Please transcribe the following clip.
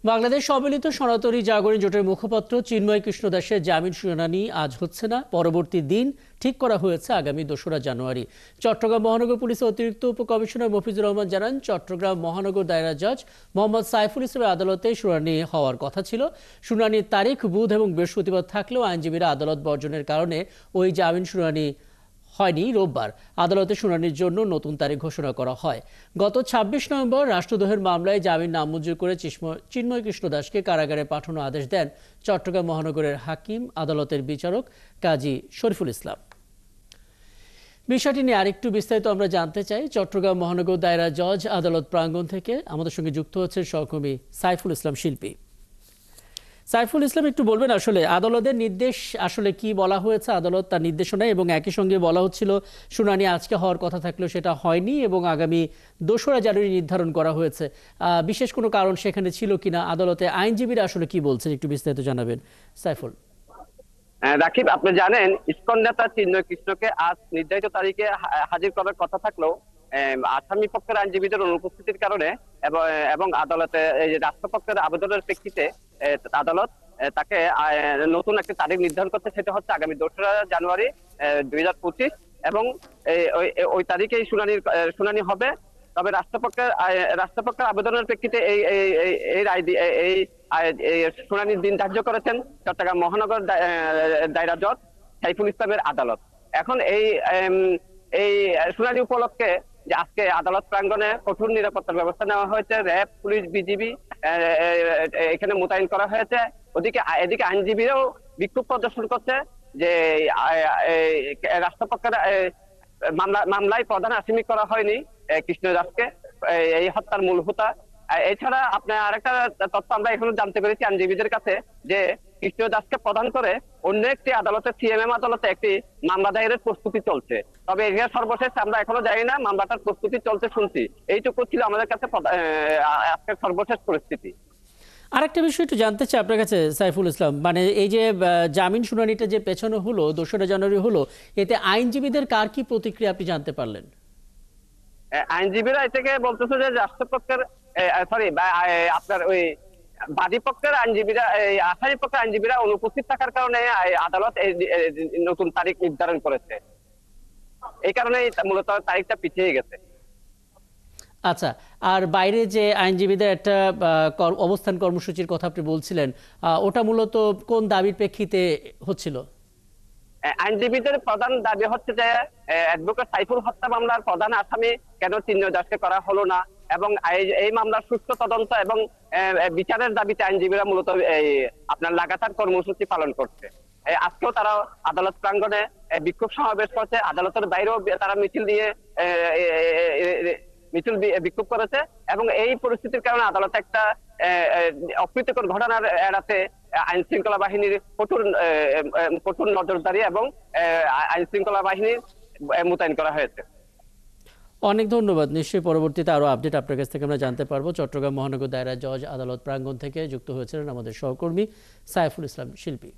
বাংলাদেশ সম্মিলিত সনাতনী জাগরণ জোটের মুখপাত্র চিন্ময় কৃষ্ণ দাসের জামিন শুনানি আজ হচ্ছে না। পরবর্তী দিন ঠিক করা হয়েছে আগামী ২রা জানুয়ারি। চট্টগ্রাম মহানগর পুলিশের অতিরিক্ত উপকমিশনার মফিজুর রহমান জানান, চট্টগ্রাম মহানগর দায়রা জজ মোহাম্মদ সাইফুল ইসলামের আদালতে শুনানি হওয়ার কথা ছিল। শুনানির তারিখ বুধ এবং বৃহস্পতিবার থাকলেও আইনজীবীরা আদালত বর্জনের কারণে ওই জামিন শুনানি হয়নি। রোববার আদালতে শুনানির জন্য নতুন তারিখ ঘোষণা করা হয়। গত ২৬ নভেম্বর রাষ্ট্রদ্রোহের মামলায় জামিন নামঞ্জুর করে চিন্ময় কৃষ্ণ দাসকে কারাগারে পাঠানোর আদেশ দেন চট্টগ্রাম মহানগরের হাকিম আদালতের বিচারক কাজী শরীফুল ইসলাম। বিষয়টি নিয়ে আরেকটু বিস্তারিত আমরা জানতে চাই। চট্টগ্রাম মহানগর দায়রা জজ আদালত প্রাঙ্গণ থেকে আমাদের সঙ্গে যুক্ত হচ্ছেন সহকর্মী সাইফুল ইসলাম শিল্পী। সাইফুল ইসলাম, একটু বলবেন আসলে আদালতের নির্দেশ আসলে কি বলা হয়েছে, আদালত তার নির্দেশনা, এবং একই সঙ্গে বলা হচ্ছিল শুনানি আজকে হওয়ার কথা থাকলেও সেটা হয়নি এবং আগামী ২রা জানুয়ারি নির্ধারণ করা হয়েছে। বিশেষ কোনো কারণ সেখানে ছিল কিনা, আদালতে আইনজীবীরা আসলে কি বলছেন, একটু বিস্তারিত জানাবেন সাইফুল। রাকিব, আপনি জানেন ইসকন নেতা চিন্ময় কৃষ্ণকে আজ নির্ধারিত তারিখে হাজির করার কথা থাকলেও আসামি পক্ষের আইনজীবীদের অনুপস্থিতির কারণে এবং আদালতে রাষ্ট্রপক্ষের আবেদনের প্রেক্ষিতে আদালত তাকে নতুন একটি তারিখ নির্ধারণ করতে, সেটা হচ্ছে আগামী ২রা জানুয়ারি ২০২৫ এবং ওই তারিখে শুনানি হবে। তবে রাষ্ট্রপক্ষের আবেদনের প্রেক্ষিতে এই শুনানির দিন ধার্য করেছেন চট্টগ্রাম মহানগর দায়রা জজ সাইফুল ইসলামের আদালত। এখন এই শুনানি উপলক্ষে যে আজকে আদালত প্রাঙ্গণে কঠোর নিরাপত্তার ব্যবস্থা নেওয়া হয়েছে। র্যাব, পুলিশ, বিজিবি এখানে মোতায়েন করা হয়েছে। এদিকে আইনজীবীরাও বিক্ষোভ প্রদর্শন করছে যে রাষ্ট্রপক্ষের মামলায় প্রধান আসামি করা হয়নি কৃষ্ণ দাসকে, এই হত্যার মূল হোতা। এছাড়া আপনার আরেকটা তথ্য আমরা এখনো জানতে পেরেছি আইনজীবীদের কাছে, যে কৃষ্ণ দাসকে প্রদান করে অন্য একটি আদালতে, সিএমএম আদালতে একটি মামলা দায়েরের প্রস্তুতি চলছে। তবে এর সর্বশেষ আমরা এখনো জানি না, মামলাটার প্রস্তুতি চলছে শুনছি। এইটুকু ছিল আমাদের কাছে আজকের সর্বশেষ পরিস্থিতি। আরেকটা বিষয় একটু জানতে চাই আপনার কাছে সাইফুল ইসলাম, মানে এই যে জামিন শুনানিটা যে পেছানো হলো ২রা জানুয়ারি হলো, এতে আইনজীবীদের কার কি প্রতিক্রিয়া আপনি জানতে পারলেন? আইনজীবীরা এটাকে বলতেছে যে রাষ্ট্রপক্ষের আপনার ওই বাদী পক্ষের আইনজীবীরা, আসামি পক্ষের আইনজীবীরা অনুপস্থিত থাকার কারণে আদালত নতুন তারিখ নির্ধারণ করেছে। এই কারণে মূলত তারিখটা পিছিয়ে গেছে। আচ্ছা, আর বাইরে যে আইনজীবীদের একটা অবস্থান কর্মসূচির কথা আপনি বলছিলেন, ওটা মূলত কোন দাবির প্রেক্ষিতে হচ্ছিল? আইনজীবীদের প্রধান দাবি হচ্ছে যে অ্যাডভোকেট সাইফুল হত্যা মামলার প্রধান আসামি কেন চিন্ময় দাসকে করা হলো না, এবং এই মামলার সুষ্ঠু তদন্ত এবং বিচারের দাবিতে আইনজীবীরা মূলত আপনার লাগাতার কর্মসূচি পালন করছে। আজকেও তারা আদালত প্রাঙ্গণে বিক্ষোভ সমাবেশ করছে, আদালতের বাইরেও তারা মিছিল বিক্ষোভ করেছে। এবং এই পরিস্থিতির কারণে আদালত একটা অপ্রীতিকর ঘটনার এড়াতে আইন শৃঙ্খলা বাহিনীর কঠোর নজরদারি এবং আইন শৃঙ্খলা বাহিনীর মোতায়েন করা হয়েছে। অনেক ধন্যবাদ। নিশ্চয়ই পরবর্তীতে আরো আপডেট আপনার কাছ থেকে আমরা জানতে পারবো। চট্টগ্রাম মহানগর দায়রা জজ আদালত প্রাঙ্গণ থেকে যুক্ত হয়েছিলেন আমাদের সহকর্মী সাইফুল ইসলাম শিল্পী।